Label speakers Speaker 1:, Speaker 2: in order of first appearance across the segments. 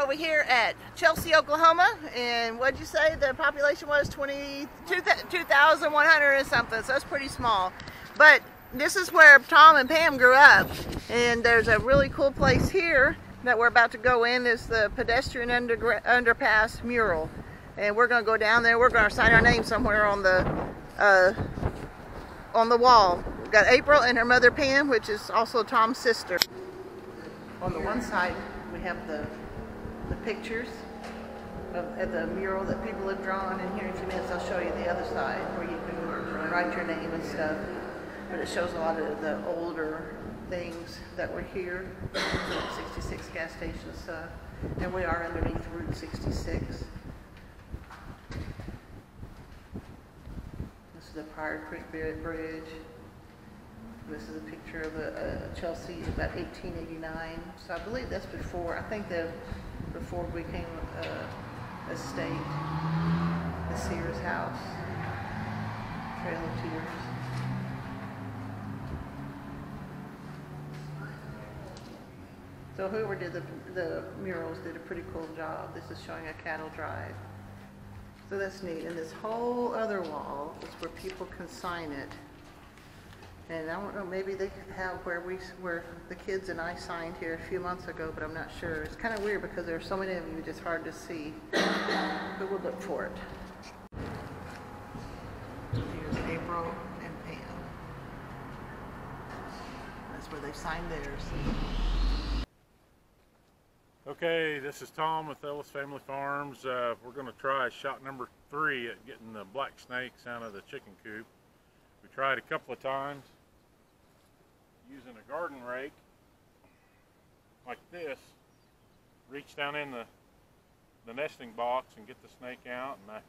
Speaker 1: over here at Chelsea, Oklahoma, and what'd you say the population was? 2,100 and something, so it's pretty small. But this is where Tom and Pam grew up, and there's a really cool place here that we're about to go in. Is the Pedestrian Underpass mural, and we're going to go down there. We're going to sign our name somewhere on the wall. We've got April and her mother Pam, which is also Tom's sister. On the one side, we have the pictures of the mural that people have drawn, and here in a few minutes I'll show you the other side where you can write your name and stuff. But it shows a lot of the older things that were here, 66 gas station stuff, and we are underneath Route 66. This is the Prior Creek Bridge. This is a picture of Chelsea about 1889. So I believe that's before, I think before we became a state. The Sears house. Trail of Tears. So whoever did the murals did a pretty cool job. This is showing a cattle drive. So that's neat. And this whole other wall is where people can sign it. And I don't know, maybe they have where the kids and I signed here a few months ago, but I'm not sure. It's kind of weird because there are so many of you, it's hard to see. But we'll look for it. Here's April and Pam. That's where they signed theirs.
Speaker 2: Okay, this is Tom with Ellis Family Farms. We're going to try shot number 3 at getting the black snakes out of the chicken coop. We tried a couple of times using a garden rake like this, reach down in the nesting box and get the snake out, and I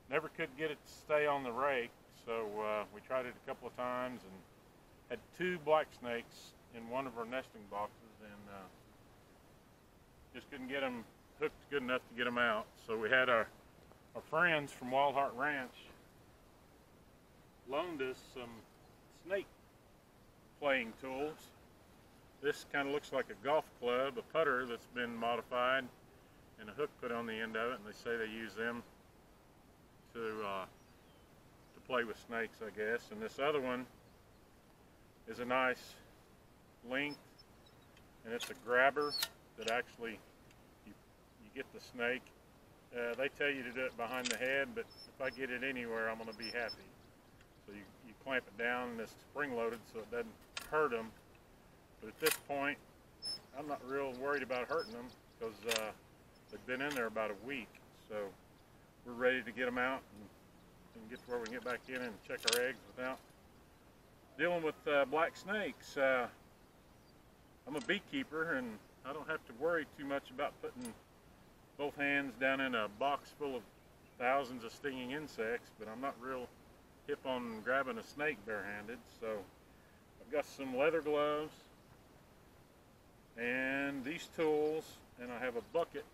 Speaker 2: never could get it to stay on the rake, so we tried it a couple of times and had 2 black snakes in one of our nesting boxes, and just couldn't get them hooked good enough to get them out. So we had our friends from Wildheart Ranch loaned us some snake playing tools. This kind of looks like a golf club, a putter that's been modified, and a hook put on the end of it, and they say they use them to play with snakes, I guess. And this other one is a nice length, and it's a grabber that actually you get the snake. They tell you to do it behind the head, but if I get it anywhere, I'm going to be happy. So you clamp it down, and it's spring loaded so it doesn't hurt them. But at this point, I'm not real worried about hurting them because they've been in there about a week. So we're ready to get them out and get to where we can get back in and check our eggs without dealing with black snakes. I'm a beekeeper, and I don't have to worry too much about putting both hands down in a box full of thousands of stinging insects, but I'm not real hip on grabbing a snake barehanded. So I've got some leather gloves and these tools, and I have a bucket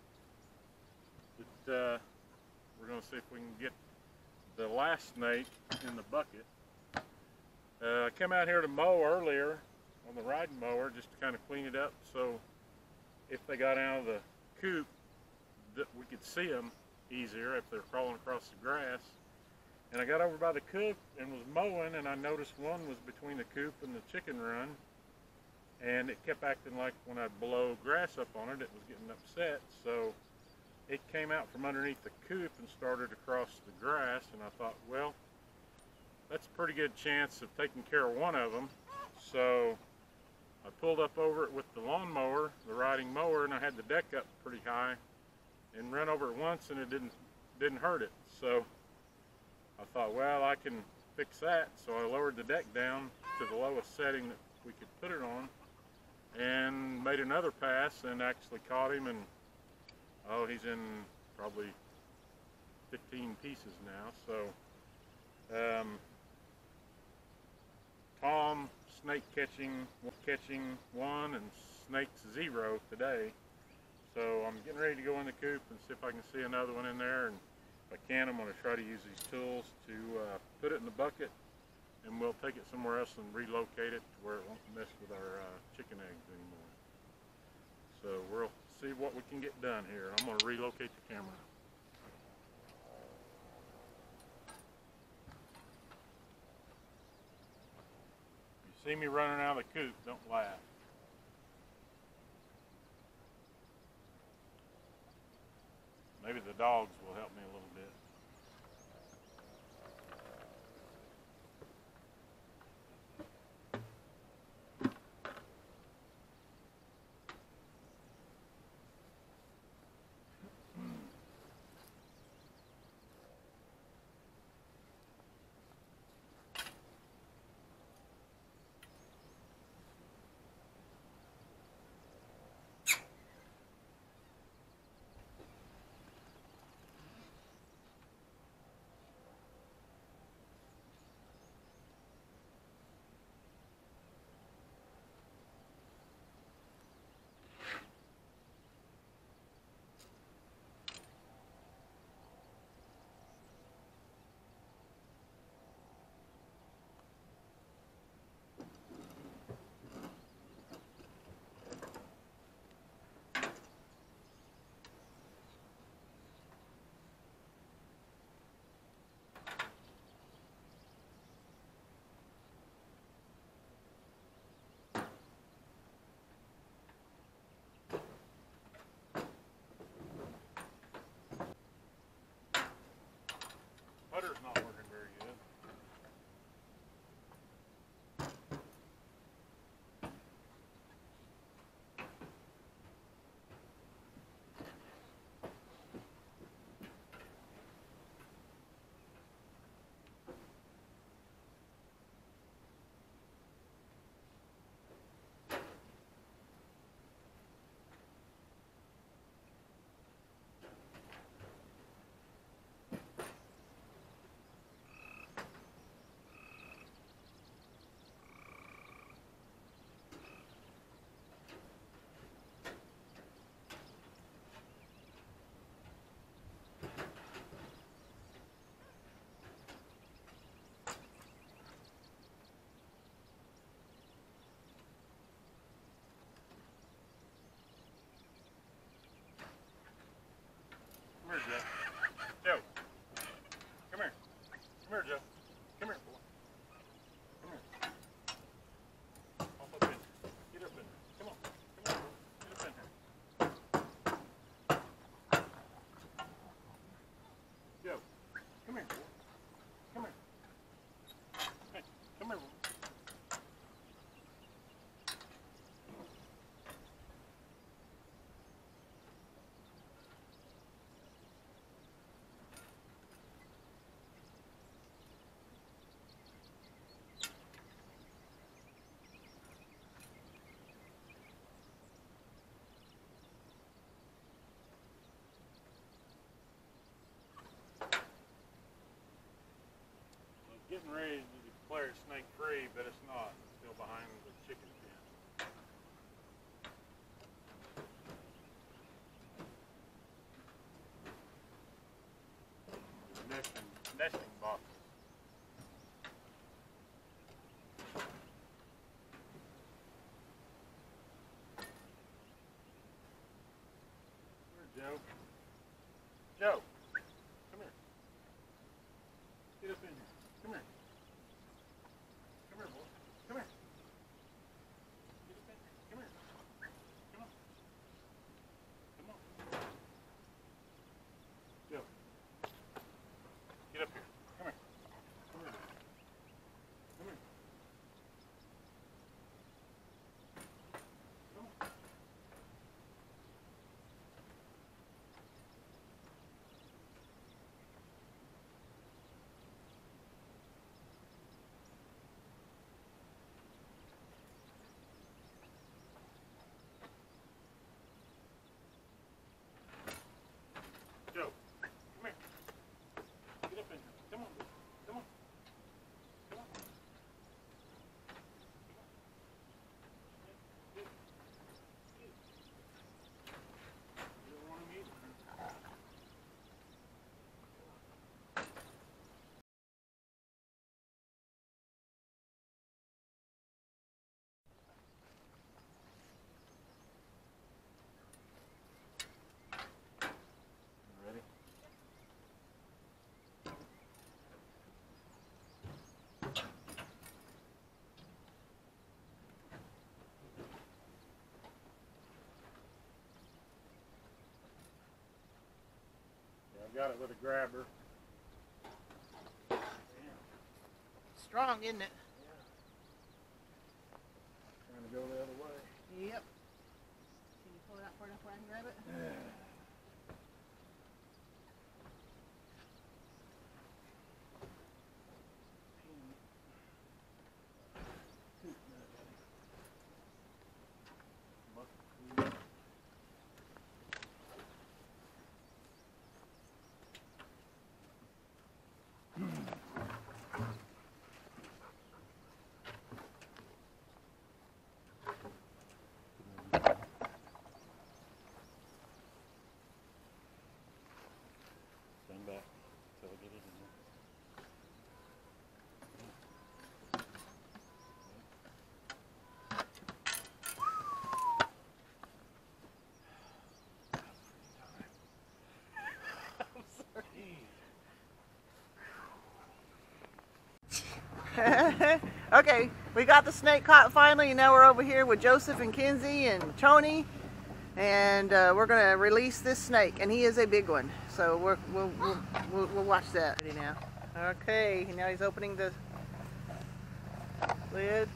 Speaker 2: that we're going to see if we can get the last snake in the bucket. I came out here to mow earlier on the riding mower just to kind of clean it up, so if they got out of the coop that we could see them easier if they're crawling across the grass. And I got over by the coop and was mowing, and I noticed one was between the coop and the chicken run, and it kept acting like when I blow grass up on it, it was getting upset. So it came out from underneath the coop and started across the grass, and I thought, well, that's a pretty good chance of taking care of one of them. So I pulled up over it with the lawnmower, the riding mower, and I had the deck up pretty high and ran over it once, and it didn't hurt it. So I thought, well, I can fix that. So I lowered the deck down to the lowest setting that we could put it on and made another pass and actually caught him, and oh, he's in probably 15 pieces now. So Tom snake catching 1 and snakes 0 today. So I'm getting ready to go in the coop and see if I can see another one in there, and if I can, I'm going to try to use these tools to put it in the bucket, and we'll take it somewhere else and relocate it to where it won't mess with our chicken eggs anymore. So we'll see what we can get done here. I'm going to relocate the camera. If you see me running out of the coop, don't laugh. Maybe the dogs will help me a little bit. Putter's not working very good. Come here, Joe. Joe. Come here. Come here, Joe. Come here, boy. Come here. Hop up in here. Get up in here. Come on. Come here, boy. Get up in here. Joe. Come here, boy. Come here. Hey, come here, boy. Getting ready to declare snake free, but it's not. It's still behind the chicken pen. Nesting boxes. Where's Joe? Joe, come here. Get up in here. Come here. Come here, boy. Come here. Get up in here. Come here. Come on. Come on. Joe. Get up here. got it with a grabber.
Speaker 1: Strong, isn't it?
Speaker 2: Yeah. Trying to go the other way.
Speaker 1: Yep. Can you pull it out far enough where I can grab it?
Speaker 2: Yeah. Stand back till I get it in there.
Speaker 1: Okay, we got the snake caught finally, and now we're over here with Joseph and Kenzie and Tony, and we're gonna release this snake, and he is a big one, so we'll watch that now. Okay, now he's opening the lid,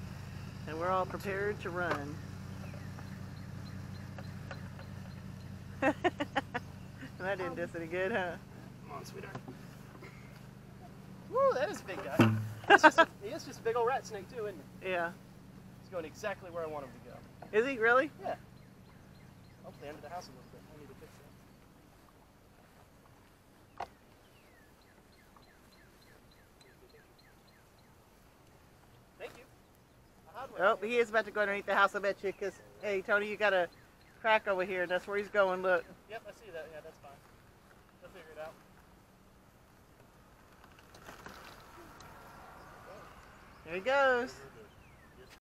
Speaker 1: and we're all prepared to run. That didn't do us any good, huh?
Speaker 3: Come on, sweetheart. Woo, that is a big guy. He is just a big old rat snake too, isn't he?
Speaker 1: Yeah.
Speaker 3: He's going exactly where I want him to go.
Speaker 1: Is he really?
Speaker 3: Yeah. Hopefully under the house a little bit. I need to fix that. Thank you.
Speaker 1: Oh, he is about to go underneath the house, I bet you, because, hey, Tony, you got a crack over here, and that's where he's going, look.
Speaker 3: Yep, I see that. Yeah, that's fine. I'll figure it out.
Speaker 1: There he goes.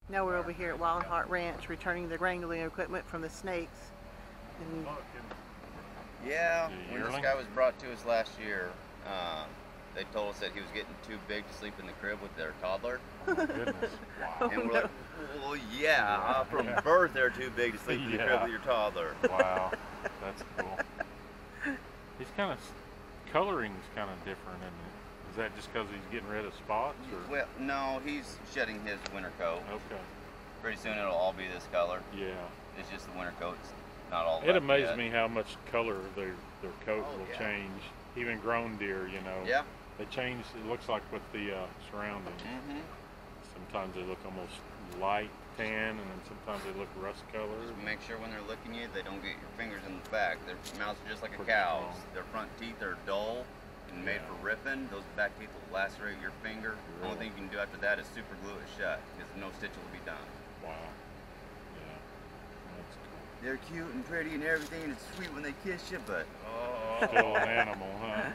Speaker 1: Now we're over here at Wildheart Ranch returning the wrangling equipment from the snakes. And
Speaker 4: yeah, when this guy was brought to us last year, they told us that he was getting too big to sleep in the crib with their toddler.
Speaker 2: Oh my goodness. Wow.
Speaker 4: And we're like, well, yeah, from birth they're too big to sleep in the crib with your toddler.
Speaker 2: Wow, that's cool. He's kind of, coloring's kind of different, isn't it? Is that just because he's getting rid of spots? Or?
Speaker 4: Well, no, he's shedding his winter coat.
Speaker 2: Okay.
Speaker 4: Pretty soon it'll all be this color.
Speaker 2: Yeah.
Speaker 4: It's just the winter coat's not all
Speaker 2: It
Speaker 4: left
Speaker 2: amazes
Speaker 4: yet.
Speaker 2: me how much color their coat will
Speaker 4: yeah.
Speaker 2: change. Even grown deer, you know.
Speaker 4: Yeah.
Speaker 2: They change, it looks like with the surroundings.
Speaker 4: Mm-hmm.
Speaker 2: Sometimes they look almost light tan, and then sometimes they look rust colored.
Speaker 4: Just make sure when they're licking you, they don't get your fingers in the back. Their mouths are just like a
Speaker 2: Pretty
Speaker 4: cow's.
Speaker 2: strong.
Speaker 4: Their front teeth are dull and made for ripping. Those back teeth will lacerate your finger. The only thing you can do after that is super glue it shut, because no stitch will be done.
Speaker 2: Wow. Yeah. That's cool.
Speaker 4: They're cute and pretty and everything, and it's sweet when they kiss you, but
Speaker 2: Still an animal, huh?